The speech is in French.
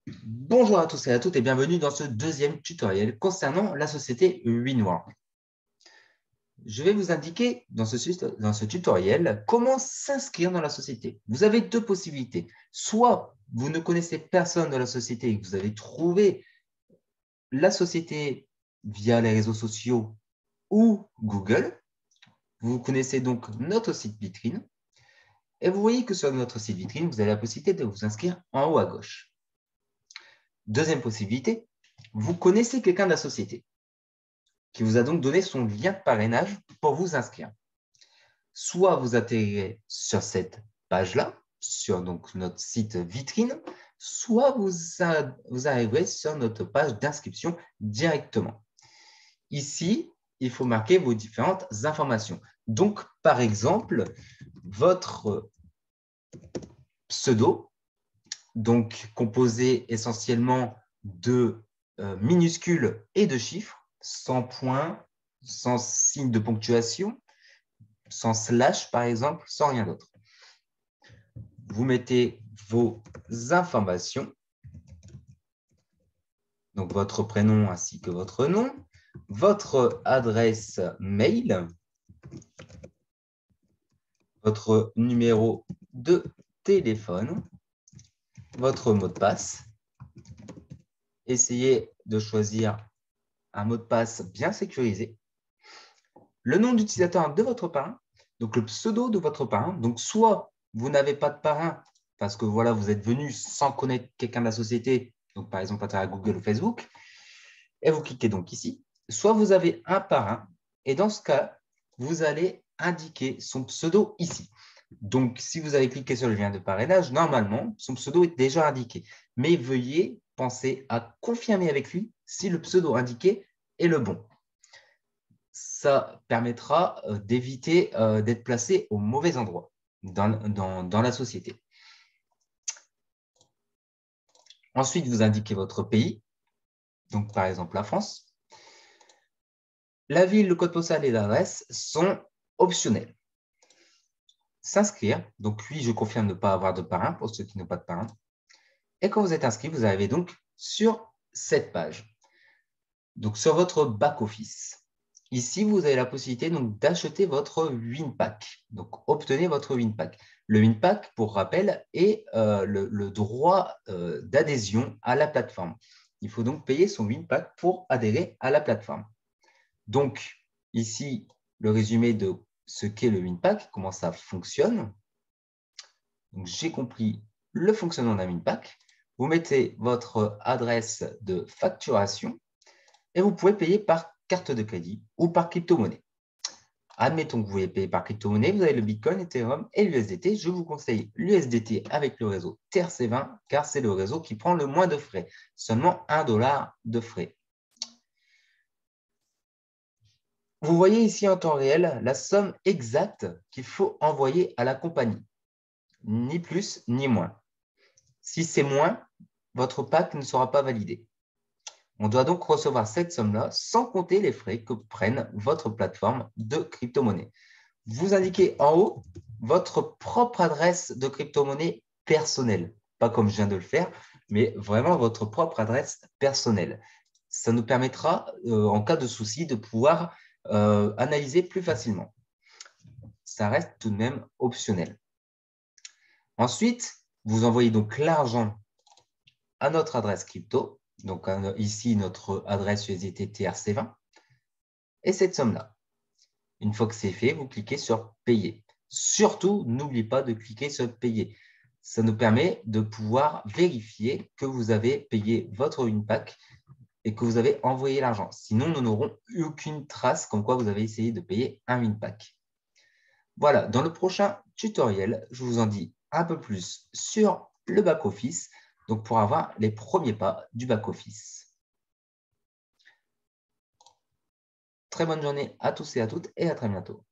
Bonjour à tous et à toutes et bienvenue dans ce deuxième tutoriel concernant la société Winworld. Je vais vous indiquer dans ce tutoriel comment s'inscrire dans la société. Vous avez deux possibilités. Soit vous ne connaissez personne de la société et que vous avez trouvé la société via les réseaux sociaux ou Google. Vous connaissez donc notre site vitrine et vous voyez que sur notre site vitrine, vous avez la possibilité de vous inscrire en haut à gauche. Deuxième possibilité, vous connaissez quelqu'un de la société qui vous a donc donné son lien de parrainage pour vous inscrire. Soit vous atterrirez sur cette page-là, sur donc notre site vitrine, soit vous arriverez sur notre page d'inscription directement. Ici, il faut marquer vos différentes informations. Donc, par exemple, votre pseudo, donc composé essentiellement de minuscules et de chiffres, sans points, sans signe de ponctuation, sans slash par exemple, sans rien d'autre. Vous mettez vos informations, donc votre prénom ainsi que votre nom, votre adresse mail, votre numéro de téléphone, votre mot de passe. Essayez de choisir un mot de passe bien sécurisé. Le nom d'utilisateur de votre parrain, donc le pseudo de votre parrain. Donc, soit vous n'avez pas de parrain parce que voilà, vous êtes venu sans connaître quelqu'un de la société, donc par exemple à travers Google ou Facebook, et vous cliquez donc ici. Soit vous avez un parrain, et dans ce cas, vous allez indiquer son pseudo ici. Donc, si vous avez cliqué sur le lien de parrainage, normalement, son pseudo est déjà indiqué. Mais veuillez penser à confirmer avec lui si le pseudo indiqué est le bon. Ça permettra d'éviter d'être placé au mauvais endroit dans la société. Ensuite, vous indiquez votre pays, donc par exemple la France. La ville, le code postal et l'adresse sont optionnels. S'inscrire, donc oui, je confirme ne pas avoir de parrain pour ceux qui n'ont pas de parrain. Et quand vous êtes inscrit, vous arrivez donc sur cette page. Donc sur votre back-office. Ici, vous avez la possibilité d'acheter votre WinPack. Donc, obtenez votre WinPack. Le WinPack, pour rappel, est le droit d'adhésion à la plateforme. Il faut donc payer son WinPack pour adhérer à la plateforme. Donc, ici, le résumé de ce qu'est le WinPack, comment ça fonctionne. Donc, j'ai compris le fonctionnement d'un WinPack. Vous mettez votre adresse de facturation et vous pouvez payer par carte de crédit ou par crypto-monnaie. Admettons que vous voulez payer par crypto-monnaie, vous avez le Bitcoin, Ethereum et l'USDT. Je vous conseille l'USDT avec le réseau TRC20 car c'est le réseau qui prend le moins de frais, seulement 1 $ de frais. Vous voyez ici en temps réel la somme exacte qu'il faut envoyer à la compagnie, ni plus ni moins. Si c'est moins, votre pack ne sera pas validé. On doit donc recevoir cette somme-là sans compter les frais que prenne votre plateforme de crypto-monnaie. Vous indiquez en haut votre propre adresse de crypto-monnaie personnelle. Pas comme je viens de le faire, mais vraiment votre propre adresse personnelle. Ça nous permettra, en cas de souci, de pouvoir analyser plus facilement. Ça reste tout de même optionnel. Ensuite, vous envoyez donc l'argent à notre adresse crypto. Donc ici, notre adresse USDT TRC20 et cette somme-là. Une fois que c'est fait, vous cliquez sur « Payer ». Surtout, n'oubliez pas de cliquer sur « Payer ». Ça nous permet de pouvoir vérifier que vous avez payé votre WinPack et que vous avez envoyé l'argent. Sinon, nous n'aurons aucune trace comme quoi vous avez essayé de payer un WinPack. Voilà, dans le prochain tutoriel, je vous en dis un peu plus sur le back-office, donc pour avoir les premiers pas du back-office. Très bonne journée à tous et à toutes et à très bientôt.